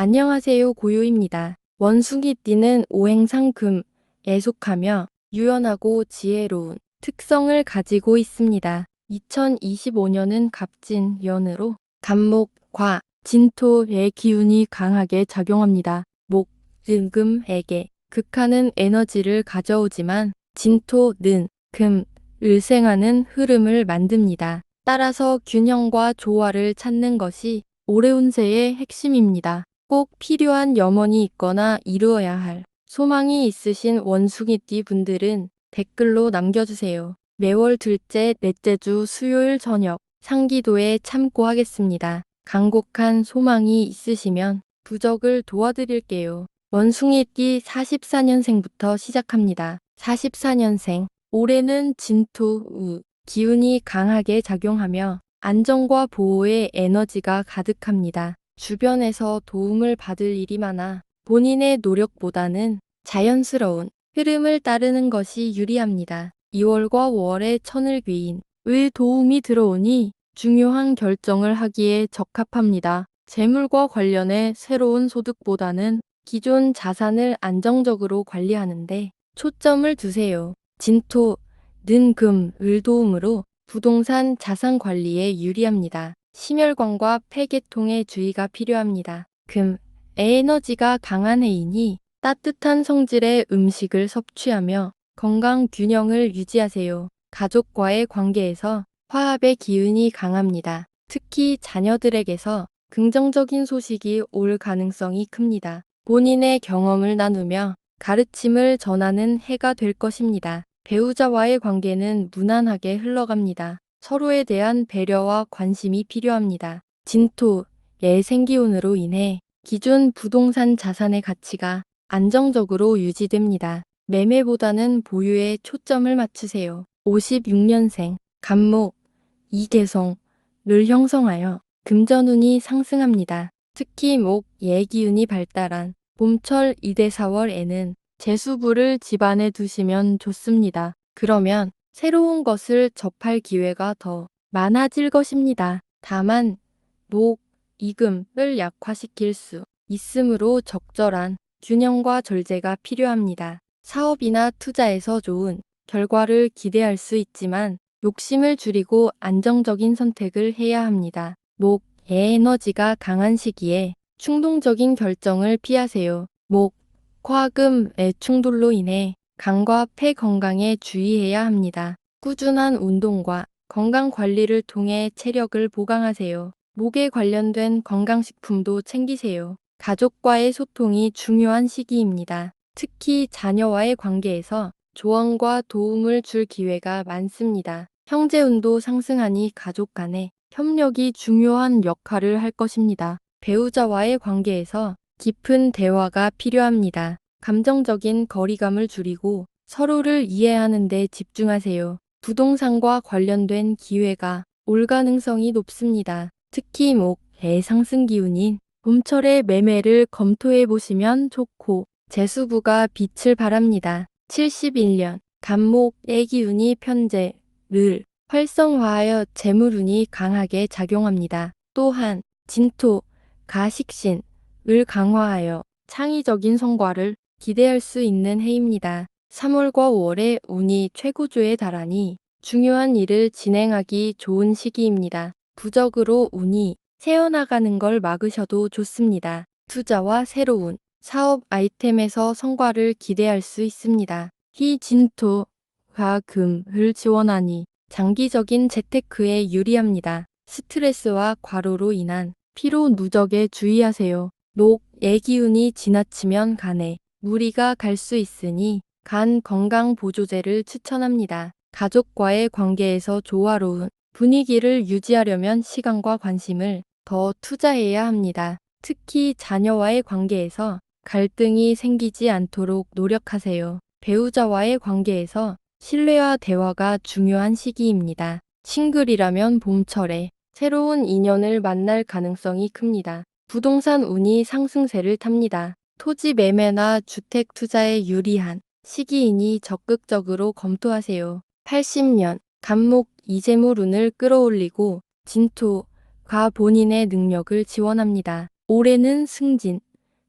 안녕하세요, 고요입니다. 원숭이띠는 오행상금에 속하며 유연하고 지혜로운 특성을 가지고 있습니다. 2025년은 갑진년으로 간목, 과, 진토의 기운이 강하게 작용합니다. 목, 금, 금에게 극하는 에너지를 가져오지만 진토, 는, 금, 을생하는 흐름을 만듭니다. 따라서 균형과 조화를 찾는 것이 올해 운세의 핵심입니다. 꼭 필요한 염원이 있거나 이루어야 할 소망이 있으신 원숭이띠 분들은 댓글로 남겨주세요. 매월 둘째, 넷째 주 수요일 저녁 상기도에 참고하겠습니다. 간곡한 소망이 있으시면 부적을 도와드릴게요. 원숭이띠 44년생부터 시작합니다. 44년생, 올해는 진토, 우, 기운이 강하게 작용하며 안정과 보호의 에너지가 가득합니다. 주변에서 도움을 받을 일이 많아 본인의 노력보다는 자연스러운 흐름을 따르는 것이 유리합니다. 2월과 5월에 천을귀인, 의 도움이 들어오니 중요한 결정을 하기에 적합합니다. 재물과 관련해 새로운 소득보다는 기존 자산을 안정적으로 관리하는데 초점을 두세요. 진토, 는, 금, 을 도움으로 부동산 자산 관리에 유리합니다. 심혈관과 폐계통에 주의가 필요합니다. 금, 에너지가 강한 해이니 따뜻한 성질의 음식을 섭취하며 건강 균형을 유지하세요. 가족과의 관계에서 화합의 기운이 강합니다. 특히 자녀들에게서 긍정적인 소식이 올 가능성이 큽니다. 본인의 경험을 나누며 가르침을 전하는 해가 될 것입니다. 배우자와의 관계는 무난하게 흘러갑니다. 서로에 대한 배려와 관심이 필요합니다. 진토의 생기운으로 인해 기존 부동산 자산의 가치가 안정적으로 유지됩니다. 매매보다는 보유에 초점을 맞추세요. 56년생, 간목, 이개성을 형성하여 금전운이 상승합니다. 특히 목, 예기운이 발달한 봄철 2대 4월에는 재수부를 집안에 두시면 좋습니다. 그러면 새로운 것을 접할 기회가 더 많아질 것입니다. 다만 목, 이금을 약화시킬 수 있으므로 적절한 균형과 절제가 필요합니다. 사업이나 투자에서 좋은 결과를 기대할 수 있지만 욕심을 줄이고 안정적인 선택을 해야 합니다. 목의 에너지가 강한 시기에 충동적인 결정을 피하세요. 목, 화금의 충돌로 인해 간과 폐 건강에 주의해야 합니다. 꾸준한 운동과 건강 관리를 통해 체력을 보강하세요. 목에 관련된 건강식품도 챙기세요. 가족과의 소통이 중요한 시기입니다. 특히 자녀와의 관계에서 조언과 도움을 줄 기회가 많습니다. 형제운도 상승하니 가족 간의 협력이 중요한 역할을 할 것입니다. 배우자와의 관계에서 깊은 대화가 필요합니다. 감정적인 거리감을 줄이고 서로를 이해하는 데 집중하세요. 부동산과 관련된 기회가 올 가능성이 높습니다. 특히 목의 상승 기운인 봄철의 매매를 검토해 보시면 좋고 재수부가 빛을 발합니다. 71년 간목의 기운이 편재를 활성화하여 재물운이 강하게 작용합니다. 또한 진토, 가식신을 강화하여 창의적인 성과를 기대할 수 있는 해입니다. 3월과 5월에 운이 최고조에 달하니 중요한 일을 진행하기 좋은 시기입니다. 부적으로 운이 새어나가는 걸 막으셔도 좋습니다. 투자와 새로운 사업 아이템에서 성과를 기대할 수 있습니다. 희진토가 금을 지원하니 장기적인 재테크에 유리합니다. 스트레스와 과로로 인한 피로 누적에 주의하세요. 목의 기운이 지나치면 간에 무리가 갈 수 있으니 간 건강 보조제를 추천합니다. 가족과의 관계에서 조화로운 분위기를 유지하려면 시간과 관심을 더 투자해야 합니다. 특히 자녀와의 관계에서 갈등이 생기지 않도록 노력하세요. 배우자와의 관계에서 신뢰와 대화가 중요한 시기입니다. 싱글이라면 봄철에 새로운 인연을 만날 가능성이 큽니다. 부동산 운이 상승세를 탑니다. 토지 매매나 주택 투자에 유리한 시기이니 적극적으로 검토하세요. 80년 간목 이재물 운을 끌어올리고 진토가 본인의 능력을 지원합니다. 올해는 승진,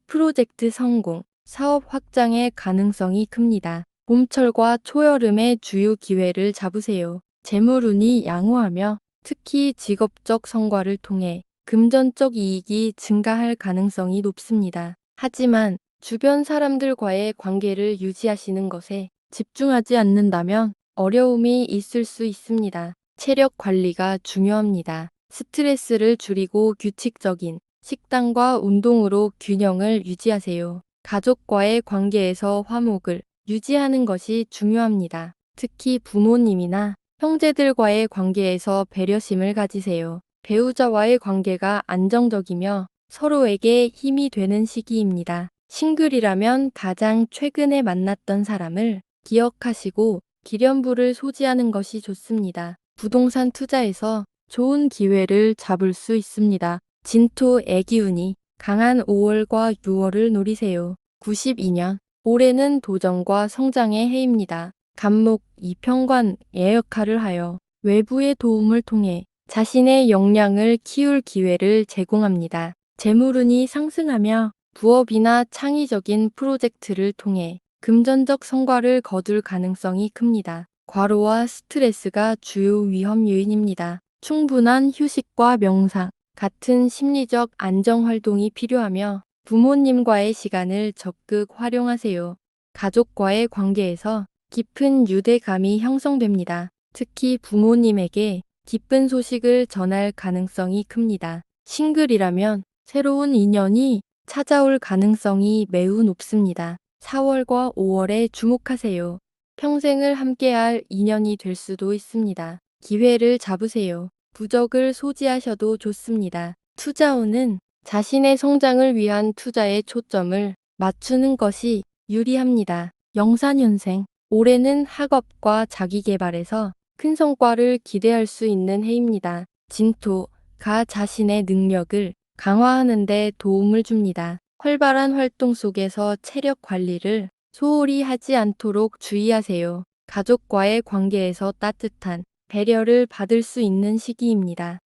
프로젝트 성공, 사업 확장의 가능성이 큽니다. 봄철과 초여름의 주요 기회를 잡으세요. 재물운이 양호하며 특히 직업적 성과를 통해 금전적 이익이 증가할 가능성이 높습니다. 하지만 주변 사람들과의 관계를 유지하시는 것에 집중하지 않는다면 어려움이 있을 수 있습니다. 체력 관리가 중요합니다. 스트레스를 줄이고 규칙적인 식단과 운동으로 균형을 유지하세요. 가족과의 관계에서 화목을 유지하는 것이 중요합니다. 특히 부모님이나 형제들과의 관계에서 배려심을 가지세요. 배우자와의 관계가 안정적이며 서로에게 힘이 되는 시기입니다. 싱글이라면 가장 최근에 만났던 사람을 기억하시고 기념부를 소지하는 것이 좋습니다. 부동산 투자에서 좋은 기회를 잡을 수 있습니다. 진토 애기운이 강한 5월과 6월을 노리세요. 92년 올해는 도전과 성장의 해입니다. 간목 이평관의 역할을 하여 외부의 도움을 통해 자신의 역량을 키울 기회를 제공합니다. 재물운이 상승하며 부업이나 창의적인 프로젝트를 통해 금전적 성과를 거둘 가능성이 큽니다. 과로와 스트레스가 주요 위험 요인입니다. 충분한 휴식과 명상 같은 심리적 안정 활동이 필요하며 부모님과의 시간을 적극 활용하세요. 가족과의 관계에서 깊은 유대감이 형성됩니다. 특히 부모님에게 기쁜 소식을 전할 가능성이 큽니다. 싱글이라면 새로운 인연이 찾아올 가능성이 매우 높습니다. 4월과 5월에 주목하세요. 평생을 함께할 인연이 될 수도 있습니다. 기회를 잡으세요. 부적을 소지하셔도 좋습니다. 투자운은 자신의 성장을 위한 투자에 초점을 맞추는 것이 유리합니다. 영사년생 올해는 학업과 자기개발에서 큰 성과를 기대할 수 있는 해입니다. 진토가 자신의 능력을 강화하는 데 도움을 줍니다. 활발한 활동 속에서 체력 관리를 소홀히 하지 않도록 주의하세요. 가족과의 관계에서 따뜻한 배려를 받을 수 있는 시기입니다.